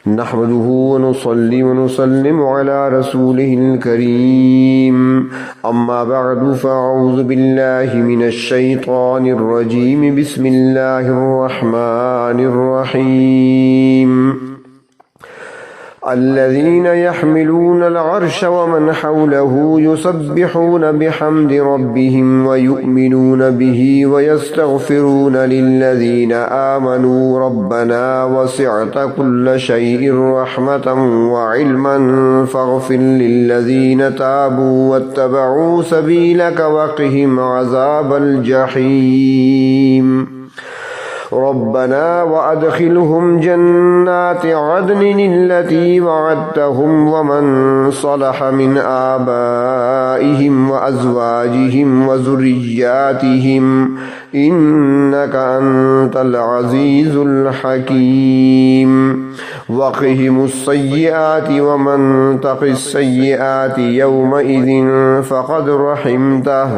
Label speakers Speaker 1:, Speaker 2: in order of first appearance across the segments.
Speaker 1: نحمده ونصلي ونسلم على رسوله الكريم أما بعد فأعوذ بالله من الشيطان الرجيم بسم الله الرحمن الرحيم الذين يحملون العرش ومن حوله يسبحون بحمد ربهم ويؤمنون به ويستغفرون للذين آمنوا ربنا وسعت كل شيء رحمة وعلما فاغفر للذين تابوا واتبعوا سبيلك وقهم عذاب الجحيم ربنا وأدخلهم جنات عدن التي وعدتهم ومن صلح من آبائهم وأزواجهم وذرياتهم إنك أنت العزيز الحكيم وقهم السيئات ومن تق السيئات يومئذ فقد رحمته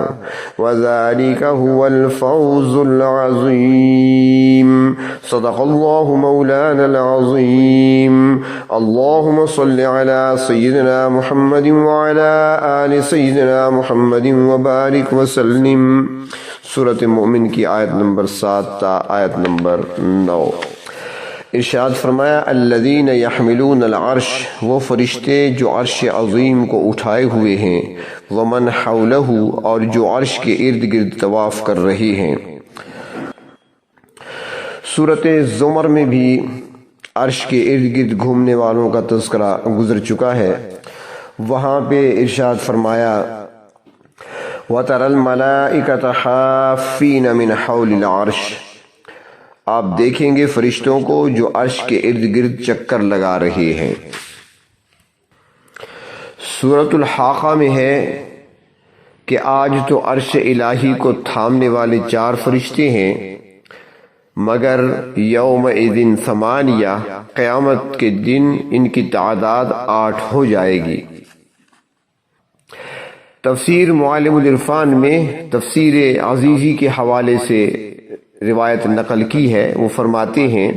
Speaker 1: وذلك هو الفوز العظيم صدق الله مولانا العظيم اللهم صل على سيدنا محمد وعلى آل سيدنا محمد وبارك وسلم سورة مومن کی آیت نمبر 7 تا آیت نمبر 9۔ ارشاد فرمایا الذین یحملون العرش، وہ فرشتے جو عرش عظیم کو اٹھائے ہوئے ہیں، ومن حولہ، اور جو عرش کے ارد گرد طواف کر رہے ہیں۔ سورۃ زمر میں بھی عرش کے ارد گرد گھومنے والوں کا تذکرہ گزر چکا ہے۔ وہاں پہ ارشاد فرمایا وَتَرَى الْمَلَائِكَةَ حَافِّينَ مِنْ حَوْلِ الْعَرْشِ، آپ دیکھیں گے فرشتوں کو جو عرش کے ارد گرد چکر لگا رہے ہیں۔ سورۃ الحاقہ میں ہے کہ آج تو عرش الہی کو تھامنے والے 4 فرشتے ہیں، مگر یومئذ ثمانیہ، قیامت کے دن ان کی تعداد 8 ہو جائے گی۔ تفسیر معالم العرفان میں تفسیر عزیزی کے حوالے سے روایت نقل کی ہے، وہ فرماتے ہیں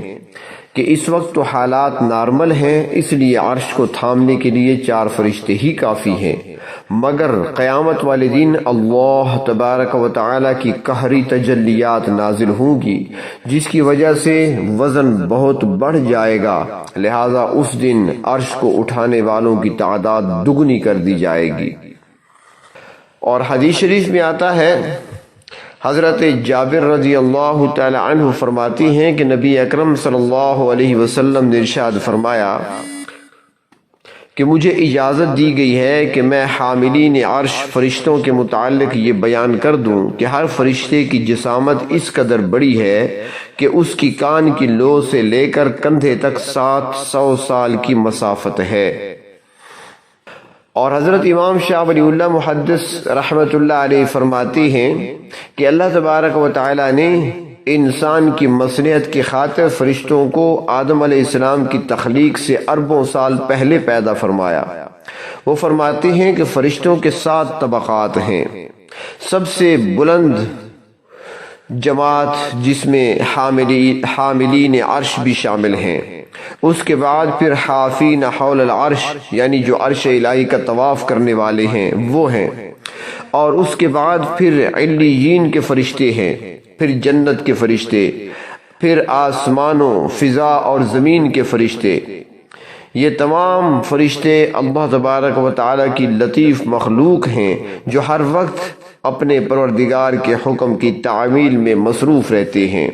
Speaker 1: کہ اس وقت تو حالات نارمل ہیں، اس لیے عرش کو تھامنے کے لیے 4 فرشتے ہی کافی ہیں، مگر قیامت والے دن اللہ تبارک و تعالی کی قہری تجلیات نازل ہوں گی، جس کی وجہ سے وزن بہت بڑھ جائے گا، لہذا اس دن عرش کو اٹھانے والوں کی تعداد دگنی کر دی جائے گی۔ اور حدیث شریف میں آتا ہے، حضرت جابر رضی اللہ تعالی عنہ فرماتی ہیں کہ نبی اکرم صلی اللہ علیہ وسلم نے ارشاد فرمایا کہ مجھے اجازت دی گئی ہے کہ میں حاملین عرش فرشتوں کے متعلق یہ بیان کر دوں کہ ہر فرشتے کی جسامت اس قدر بڑی ہے کہ اس کی کان کی لو سے لے کر کندھے تک 700 سال کی مسافت ہے۔ اور حضرت امام شاہ ولی اللہ محدث رحمۃ اللہ علیہ فرماتے ہیں کہ اللہ تبارک و تعالی نے انسان کی مصلحت کی خاطر فرشتوں کو آدم علیہ السلام کی تخلیق سے اربوں سال پہلے پیدا فرمایا۔ وہ فرماتے ہیں کہ فرشتوں کے 7 طبقات ہیں۔ سب سے بلند جماعت جس میں حاملین عرش بھی شامل ہیں، اس کے بعد پھر حافین حول العرش، یعنی جو عرش الہی کا طواف کرنے والے ہیں وہ ہیں، اور اس کے بعد پھر علیین کے فرشتے ہیں، پھر جنت کے فرشتے، پھر آسمانوں، فضا اور زمین کے فرشتے۔ یہ تمام فرشتے اللہ تبارک و تعالی کی لطیف مخلوق ہیں جو ہر وقت اپنے پروردگار کے حکم کی تعمیل میں مصروف رہتے ہیں۔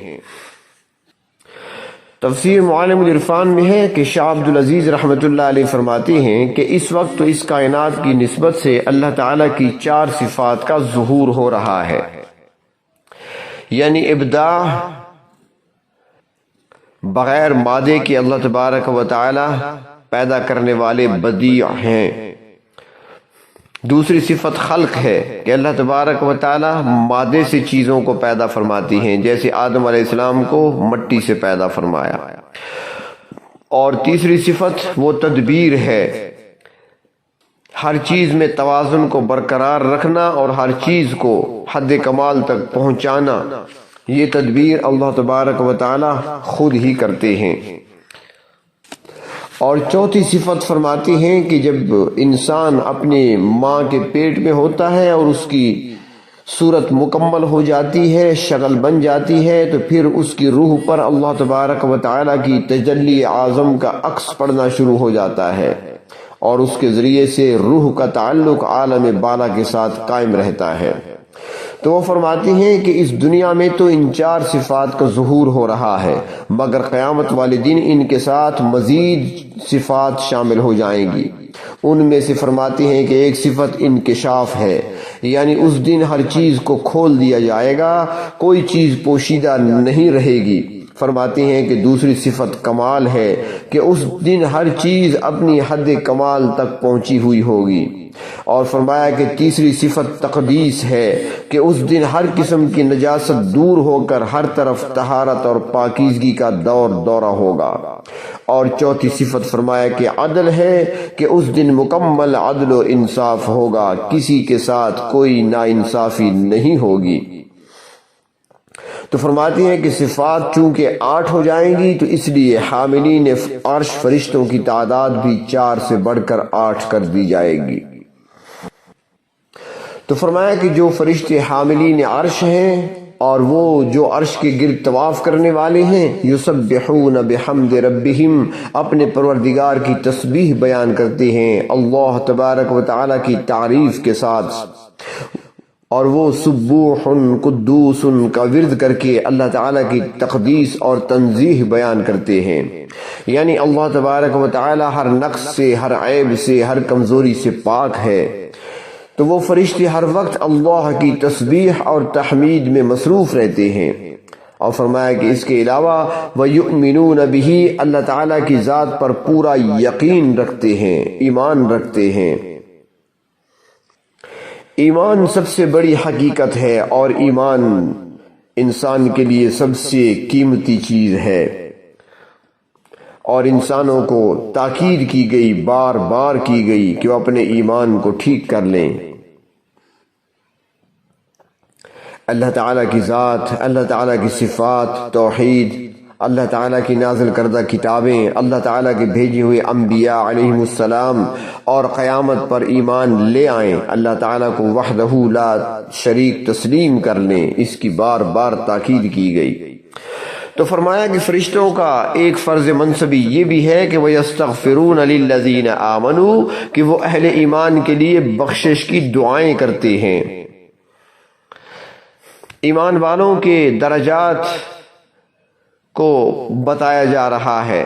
Speaker 1: تفسیر معالم العرفان میں ہے کہ شاہ عبد العزیز رحمۃ اللہ علیہ فرماتے ہیں کہ اس وقت تو اس کائنات کی نسبت سے اللہ تعالیٰ کی 4 صفات کا ظہور ہو رہا ہے، یعنی ابداع، بغیر مادے کے اللہ تبارک و تعالی پیدا کرنے والے بدیع ہیں۔ دوسری صفت خلق ہے کہ اللہ تبارک و تعالی مادے سے چیزوں کو پیدا فرماتی ہیں، جیسے آدم علیہ السلام کو مٹی سے پیدا فرمایا۔ اور تیسری صفت وہ تدبیر ہے، ہر چیز میں توازن کو برقرار رکھنا اور ہر چیز کو حد کمال تک پہنچانا، یہ تدبیر اللہ تبارک و تعالی خود ہی کرتے ہیں۔ اور چوتھی صفت فرماتے ہیں کہ جب انسان اپنے ماں کے پیٹ میں ہوتا ہے اور اس کی صورت مکمل ہو جاتی ہے، شکل بن جاتی ہے، تو پھر اس کی روح پر اللہ تبارک و تعالی کی تجلی اعظم کا عکس پڑنا شروع ہو جاتا ہے، اور اس کے ذریعے سے روح کا تعلق عالم بالا کے ساتھ قائم رہتا ہے۔ تو وہ فرماتی ہیں کہ اس دنیا میں تو ان 4 صفات کا ظہور ہو رہا ہے، مگر قیامت والے دن ان کے ساتھ مزید صفات شامل ہو جائیں گی۔ ان میں سے فرماتی ہیں کہ ایک صفت انکشاف ہے، یعنی اس دن ہر چیز کو کھول دیا جائے گا، کوئی چیز پوشیدہ نہیں رہے گی۔ فرماتی ہیں کہ دوسری صفت کمال ہے کہ اس دن ہر چیز اپنی حد کمال تک پہنچی ہوئی ہوگی، اور فرمایا کہ تیسری صفت تقدیس ہے کہ اس دن ہر قسم کی نجاست دور ہو کر ہر طرف طہارت اور پاکیزگی کا دورہ ہوگا، اور چوتھی صفت فرمایا کہ عدل ہے کہ اس دن مکمل عدل و انصاف ہوگا، کسی کے ساتھ کوئی ناانصافی نہیں ہوگی۔ تو فرماتی ہیں کہ صفات چونکہ 8 ہو جائیں گی تو اس لیے حاملین عرش فرشتوں کی تعداد بھی 4 سے بڑھ کر 8 کر دی جائے گی۔ تو فرمایا کہ جو فرشتے حاملین عرش ہیں اور وہ جو عرش کے گرد طواف کرنے والے ہیں، یسبحون بحمد ربہم، اپنے پروردگار کی تسبیح بیان کرتے ہیں اللہ تبارک و تعالی کی تعریف کے ساتھ، اور وہ سبوح قدوس کا ورد کر کے اللہ تعالیٰ کی تقدیس اور تنزیہ بیان کرتے ہیں، یعنی اللہ تبارک و تعالیٰ ہر نقص سے، ہر عیب سے، ہر کمزوری سے پاک ہے۔ تو وہ فرشتے ہر وقت اللہ کی تسبیح اور تحمید میں مصروف رہتے ہیں، اور فرمایا کہ اس کے علاوہ وَيُؤْمِنُونَ بِهِ، اللہ تعالیٰ کی ذات پر پورا یقین رکھتے ہیں، ایمان رکھتے ہیں۔ ایمان سب سے بڑی حقیقت ہے، اور ایمان انسان کے لیے سب سے قیمتی چیز ہے، اور انسانوں کو تاکید کی گئی، بار بار کی گئی کہ وہ اپنے ایمان کو ٹھیک کر لیں۔ اللہ تعالیٰ کی ذات، اللہ تعالیٰ کی صفات، توحید، اللہ تعالیٰ کی نازل کردہ کتابیں، اللہ تعالیٰ کے بھیجے ہوئے انبیاء علیہ السلام، اور قیامت پر ایمان لے آئیں، اللہ تعالیٰ کو وحدہ لا شریک تسلیم کر لیں، اس کی بار بار تاکید کی گئی۔ تو فرمایا کہ فرشتوں کا ایک فرض منصبی یہ بھی ہے کہ وَيَسْتَغْفِرُونَ لِلَّذِينَ آمَنُوا، کہ وہ اہل ایمان کے لیے بخشش کی دعائیں کرتے ہیں۔ ایمان والوں کے درجات کو بتایا جا رہا ہے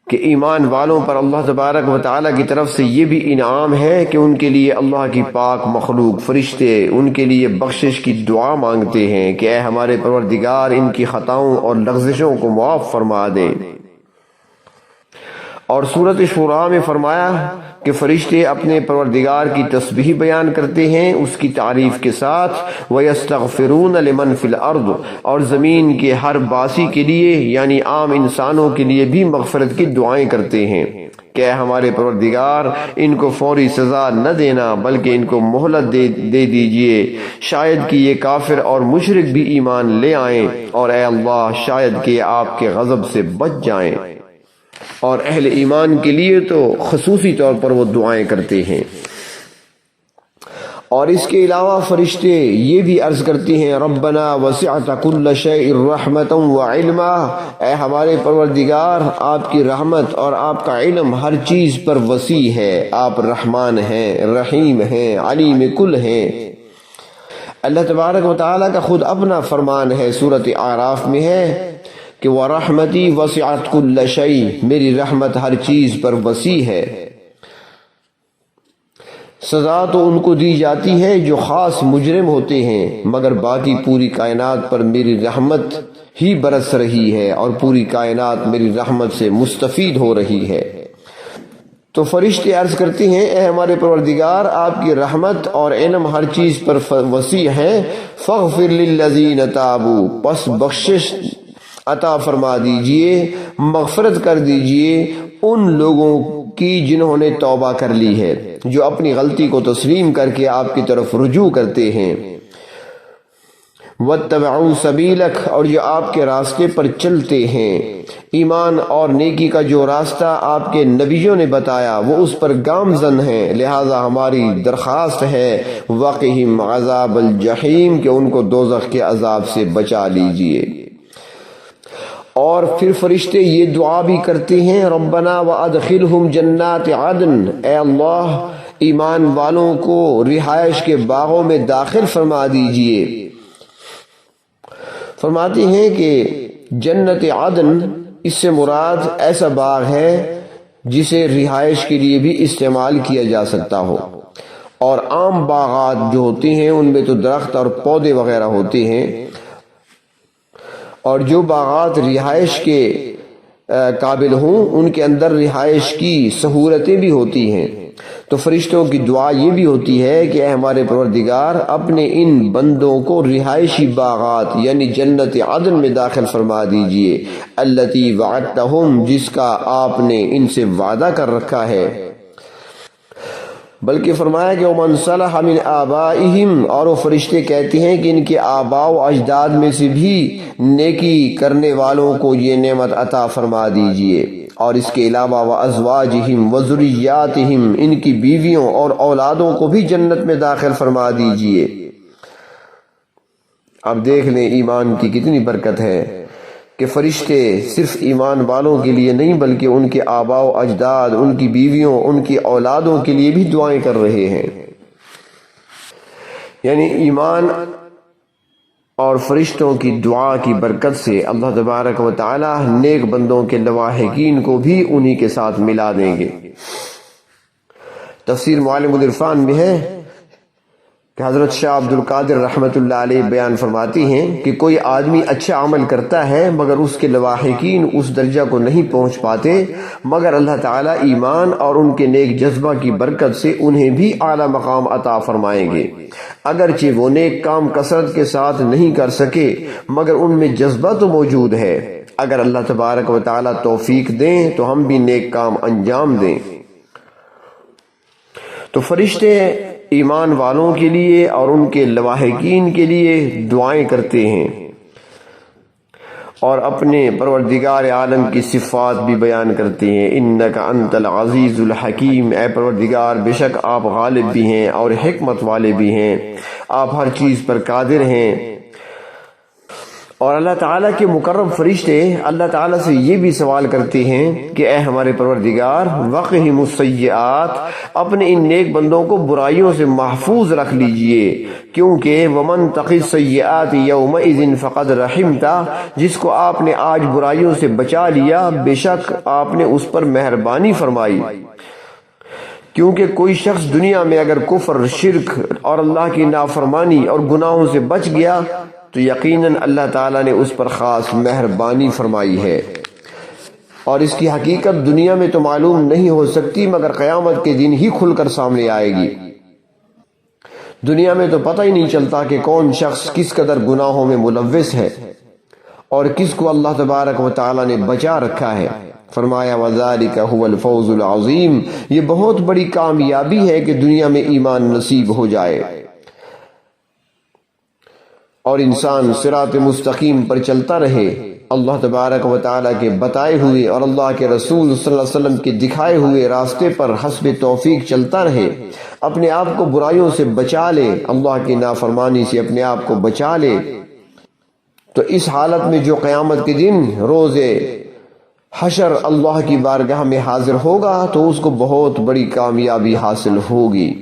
Speaker 1: کہ ایمان والوں پر اللہ تبارک و تعالیٰ کی طرف سے یہ بھی انعام ہے کہ ان کے لیے اللہ کی پاک مخلوق فرشتے ان کے لیے بخشش کی دعا مانگتے ہیں کہ اے ہمارے پروردگار ان کی خطاؤں اور لغزشوں کو معاف فرما دیں۔ اور سورۃ شورى میں فرمایا کہ فرشتے اپنے پروردگار کی تسبیح بیان کرتے ہیں اس کی تعریف کے ساتھ، وَيَسْتَغْفِرُونَ لِمَنْ فِي الْأَرْضِ، اور زمین کے ہر باسی کے لیے یعنی عام انسانوں کے لیے بھی مغفرت کی دعائیں کرتے ہیں کہ اے ہمارے پروردگار ان کو فوری سزا نہ دینا بلکہ ان کو مہلت دے دیجئے، شاید کہ یہ کافر اور مشرک بھی ایمان لے آئیں، اور اے اللہ شاید کہ آپ کے غضب سے بچ جائیں۔ اور اہل ایمان کے لیے تو خصوصی طور پر وہ دعائیں کرتے ہیں۔ اور اس کے علاوہ فرشتے یہ بھی عرض کرتے ہیں ربنا وسعت كل شيء رحمتا وعلما، اے ہمارے پروردگار آپ کی رحمت اور آپ کا علم ہر چیز پر وسیع ہے، آپ رحمان ہیں، رحیم ہیں، علیم کل ہیں۔ اللہ تبارک و تعالیٰ کا خود اپنا فرمان ہے، سورۃ اعراف میں ہے کہ وَرَحْمَتِي وَسِعَتْ كُلَّ شَيْءٍ، میری رحمت ہر چیز پر وسیع ہے۔ سزا تو ان کو دی جاتی ہے جو خاص مجرم ہوتے ہیں، مگر باقی پوری کائنات پر میری رحمت ہی برس رہی ہے، اور پوری کائنات میری رحمت سے مستفید ہو رہی ہے۔ تو فرشتے عرض کرتے ہیں اے ہمارے پروردگار آپ کی رحمت اور علم ہر چیز پر وسیع ہے، فَاغْفِرْ لِلَّذِينَ تَابُوا، پس بخشش عطا فرما دیجئے، مغفرت کر دیجئے ان لوگوں کی جنہوں نے توبہ کر لی ہے، جو اپنی غلطی کو تسلیم کر کے آپ کی طرف رجوع کرتے ہیں، وَاتَّبَعُوا سَبِيلَكَ، اور جو آپ کے راستے پر چلتے ہیں۔ ایمان اور نیکی کا جو راستہ آپ کے نبیوں نے بتایا وہ اس پر گامزن ہیں، لہذا ہماری درخواست ہے وَقِهِمْ عَذَابَ الْجَحِيمِ کہ ان کو دوزخ کے عذاب سے بچا لیجئے۔ اور پھر فرشتے یہ دعا بھی کرتے ہیں ربنا وَأَدْخِلْهُمْ جَنَّاتِ عَدْنٍ، اے اللہ ایمان والوں کو رہائش کے باغوں میں داخل فرما دیجئے۔ فرماتے ہیں کہ جنت عدن اس سے مراد ایسا باغ ہے جسے رہائش کے لیے بھی استعمال کیا جا سکتا ہو، اور عام باغات جو ہوتے ہیں ان میں تو درخت اور پودے وغیرہ ہوتے ہیں، اور جو باغات رہائش کے قابل ہوں ان کے اندر رہائش کی سہولتیں بھی ہوتی ہیں۔ تو فرشتوں کی دعا یہ بھی ہوتی ہے کہ اے ہمارے پروردگار اپنے ان بندوں کو رہائشی باغات یعنی جنت عدن میں داخل فرما دیجئے، التی وعدتہم جس کا آپ نے ان سے وعدہ کر رکھا ہے۔ بلکہ فرمایا کہ وَمَنْ صَلَحَ مِنْ آبَائِهِمْ، اور وہ فرشتے کہتے ہیں کہ ان کے آباء و اجداد میں سے بھی نیکی کرنے والوں کو یہ نعمت عطا فرما دیجئے، اور اس کے علاوہ وَأَزْوَاجِهِمْ وَذُرِّيَّاتِهِمْ ان کی بیویوں اور اولادوں کو بھی جنت میں داخل فرما دیجئے۔ اب دیکھ لیں ایمان کی کتنی برکت ہے کہ فرشتے صرف ایمان والوں کے لیے نہیں بلکہ ان کے آباء و اجداد، ان کی بیویوں، ان کی اولادوں کے لیے بھی دعائیں کر رہے ہیں۔ یعنی ایمان اور فرشتوں کی دعا کی برکت سے اللہ تبارک و تعالی نیک بندوں کے لواحقین کو بھی انہی کے ساتھ ملا دیں گے۔ تفسیر معالم العرفان میں ہے کہ حضرت شاہ عبد القادر رحمۃ اللہ علیہ بیان فرماتی ہیں کہ کوئی آدمی اچھا عمل کرتا ہے مگر اس کے لواحقین اس درجہ کو نہیں پہنچ پاتے، مگر اللہ تعالیٰ ایمان اور ان کے نیک جذبہ کی برکت سے انہیں بھی اعلیٰ مقام عطا فرمائیں گے۔ اگرچہ وہ نیک کام کثرت کے ساتھ نہیں کر سکے مگر ان میں جذبہ تو موجود ہے۔ اگر اللہ تبارک و تعالیٰ توفیق دیں تو ہم بھی نیک کام انجام دیں۔ تو فرشتے ایمان والوں کے لیے اور ان کے لواحقین کے لیے دعائیں کرتے ہیں، اور اپنے پروردگار عالم کی صفات بھی بیان کرتے ہیں۔ انک انت العزیز الحکیم، اے پروردگار بے شک آپ غالب بھی ہیں اور حکمت والے بھی ہیں، آپ ہر چیز پر قادر ہیں۔ اور اللہ تعالیٰ کے مقرب فرشتے اللہ تعالیٰ سے یہ بھی سوال کرتے ہیں کہ اے ہمارے پروردگار وقہم السیئات، اپنے ان نیک بندوں کو برائیوں سے محفوظ رکھ لیجئے، کیونکہ ومن تقی السیئات یومئذ فقد رحمتہ، جس کو آپ نے آج برائیوں سے بچا لیا بے شک آپ نے اس پر مہربانی فرمائی۔ کیونکہ کوئی شخص دنیا میں اگر کفر، شرک اور اللہ کی نافرمانی اور گناہوں سے بچ گیا تو یقیناً اللہ تعالیٰ نے اس پر خاص مہربانی فرمائی ہے، اور اس کی حقیقت دنیا میں تو معلوم نہیں ہو سکتی مگر قیامت کے دن ہی کھل کر سامنے آئے گی۔ دنیا میں تو پتہ ہی نہیں چلتا کہ کون شخص کس قدر گناہوں میں ملوث ہے اور کس کو اللہ تبارک و تعالیٰ نے بچا رکھا ہے۔ فرمایا وَذَلِكَ هُوَ الْفَوْزُ الْعَظِيمُ، یہ بہت بڑی کامیابی ہے کہ دنیا میں ایمان نصیب ہو جائے اور انسان صراط مستقیم پر چلتا رہے، اللہ تبارک و تعالیٰ کے بتائے ہوئے اور اللہ کے رسول صلی اللہ علیہ وسلم کے دکھائے ہوئے راستے پر حسب توفیق چلتا رہے، اپنے آپ کو برائیوں سے بچا لے، اللہ کی نافرمانی سے اپنے آپ کو بچا لے، تو اس حالت میں جو قیامت کے دن روز حشر اللہ کی بارگاہ میں حاضر ہوگا تو اس کو بہت بڑی کامیابی حاصل ہوگی۔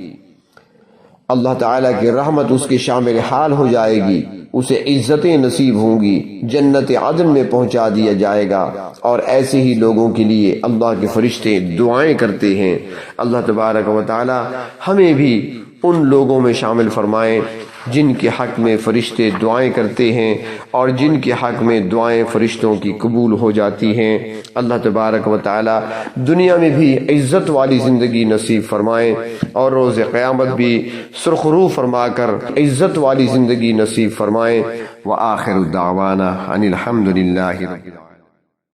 Speaker 1: اللہ تعالیٰ کی رحمت اس کے شامل حال ہو جائے گی، اسے عزتیں نصیب ہوں گی، جنت عدن میں پہنچا دیا جائے گا، اور ایسے ہی لوگوں کے لیے اللہ کے فرشتے دعائیں کرتے ہیں۔ اللہ تبارک و تعالیٰ ہمیں بھی ان لوگوں میں شامل فرمائیں جن کے حق میں فرشتے دعائیں کرتے ہیں اور جن کے حق میں دعائیں فرشتوں کی قبول ہو جاتی ہیں۔ اللہ تبارک و تعالی دنیا میں بھی عزت والی زندگی نصیب فرمائیں اور روز قیامت بھی سرخرو فرما کر عزت والی زندگی نصیب فرمائیں۔ وآخر دعوانا ان الحمد للہ رب العالمین۔